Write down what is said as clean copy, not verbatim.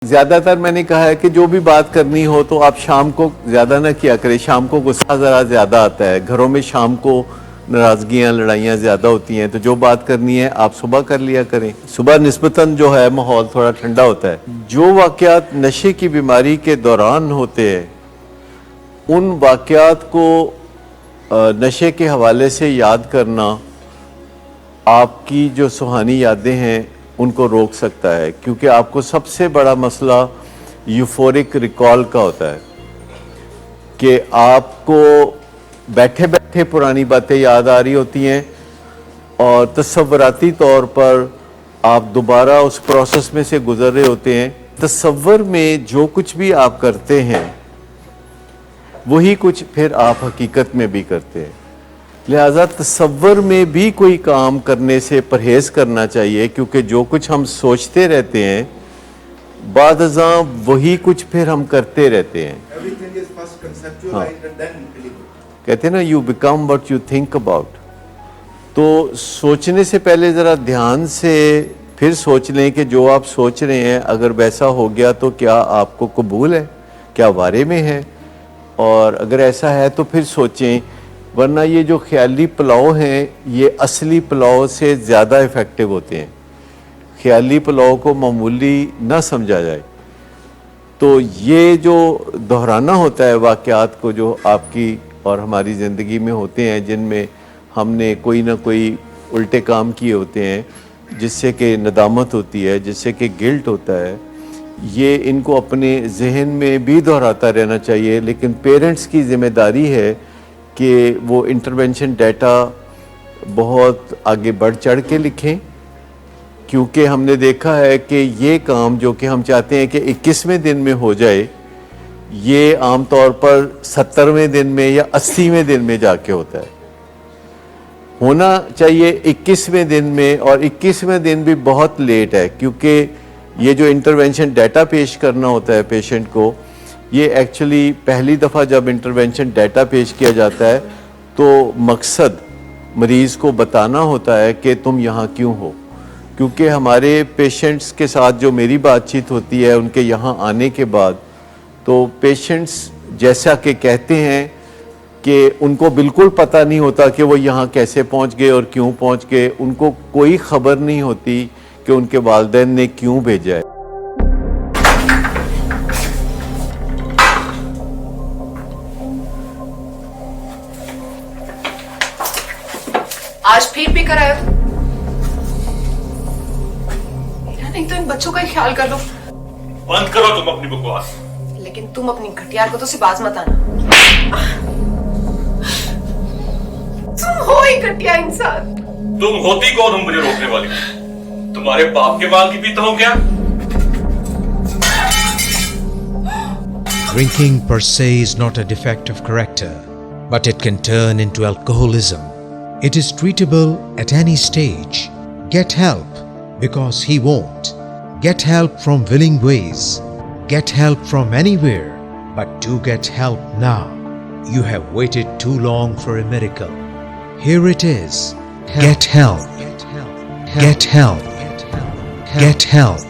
زیادہ تر میں نے کہا ہے کہ جو بھی بات کرنی ہو تو آپ شام کو زیادہ نہ کیا کریں. شام کو غصہ ذرا زیادہ آتا ہے, گھروں میں شام کو ناراضگیاں لڑائیاں زیادہ ہوتی ہیں, تو جو بات کرنی ہے آپ صبح کر لیا کریں. صبح نسبتاً جو ہے ماحول تھوڑا ٹھنڈا ہوتا ہے. جو واقعات نشے کی بیماری کے دوران ہوتے ہیں ان واقعات کو نشے کے حوالے سے یاد کرنا آپ کی جو سہانی یادیں ہیں ان کو روک سکتا ہے, کیونکہ آپ کو سب سے بڑا مسئلہ یوفورک ریکال کا ہوتا ہے کہ آپ کو بیٹھے بیٹھے پرانی باتیں یاد آ رہی ہوتی ہیں اور تصوراتی طور پر آپ دوبارہ اس پروسیس میں سے گزر رہے ہوتے ہیں. تصور میں جو کچھ بھی آپ کرتے ہیں وہی کچھ پھر آپ حقیقت میں بھی کرتے ہیں. لہٰذا تصور میں بھی کوئی کام کرنے سے پرہیز کرنا چاہیے, کیونکہ جو کچھ ہم سوچتے رہتے ہیں بعد ازاں وہی کچھ پھر ہم کرتے رہتے ہیں. کہتے ہیں نا you become what you think about. تو سوچنے سے پہلے ذرا دھیان سے پھر سوچ لیں کہ جو آپ سوچ رہے ہیں اگر ویسا ہو گیا تو کیا آپ کو قبول ہے, کیا وارے میں ہے, اور اگر ایسا ہے تو پھر سوچیں. ورنہ یہ جو خیالی پلاؤ ہیں یہ اصلی پلاؤ سے زیادہ افیکٹو ہوتے ہیں. خیالی پلاؤ کو معمولی نہ سمجھا جائے. تو یہ جو دہرانا ہوتا ہے واقعات کو جو آپ کی اور ہماری زندگی میں ہوتے ہیں جن میں ہم نے کوئی نہ کوئی الٹے کام کیے ہوتے ہیں جس سے کہ ندامت ہوتی ہے, جس سے کہ گلٹ ہوتا ہے, یہ ان کو اپنے ذہن میں بھی دہراتا رہنا چاہیے. لیکن پیرنٹس کی ذمہ داری ہے کہ وہ انٹرونشن ڈیٹا بہت آگے بڑھ چڑھ کے لکھیں, کیونکہ ہم نے دیکھا ہے کہ یہ کام جو کہ ہم چاہتے ہیں کہ 21ویں دن میں ہو جائے یہ عام طور پر 70ویں دن میں یا 80ویں دن میں جا کے ہوتا ہے. ہونا چاہیے 21ویں دن میں, اور 21ویں دن بھی بہت لیٹ ہے, کیونکہ یہ جو انٹرونشن ڈیٹا پیش کرنا ہوتا ہے پیشنٹ کو, یہ ایکچولی پہلی دفعہ جب انٹرونشن ڈیٹا پیش کیا جاتا ہے تو مقصد مریض کو بتانا ہوتا ہے کہ تم یہاں کیوں ہو. کیونکہ ہمارے پیشنٹس کے ساتھ جو میری بات چیت ہوتی ہے ان کے یہاں آنے کے بعد, تو پیشنٹس جیسا کہ کہتے ہیں کہ ان کو بالکل پتہ نہیں ہوتا کہ وہ یہاں کیسے پہنچ گئے اور کیوں پہنچ گئے. ان کو کوئی خبر نہیں ہوتی کہ ان کے والدین نے کیوں بھیجا ہے. آج پھر بھی کرایا نہیں تو ان بچوں کا ہی خیال کر لو. بند کرو تم اپنی بکواس. لیکن تم اپنی گھٹیا کو تو سے باز مت آنا. تم ہو ہی گھٹیا انسان. تم ہوتی کون ہو مجھے روکنے والی؟ تمہارے باپ کے بال کی پیتا ہوں کیا؟ Drinking per se is not a defect of character, but it can turn into alcoholism. It is treatable at any stage. Get help, because he won't. Get help from willing ways. Get help from anywhere, but do get help now. You have waited too long for a miracle. Here it is. Get help. Get help. Get help.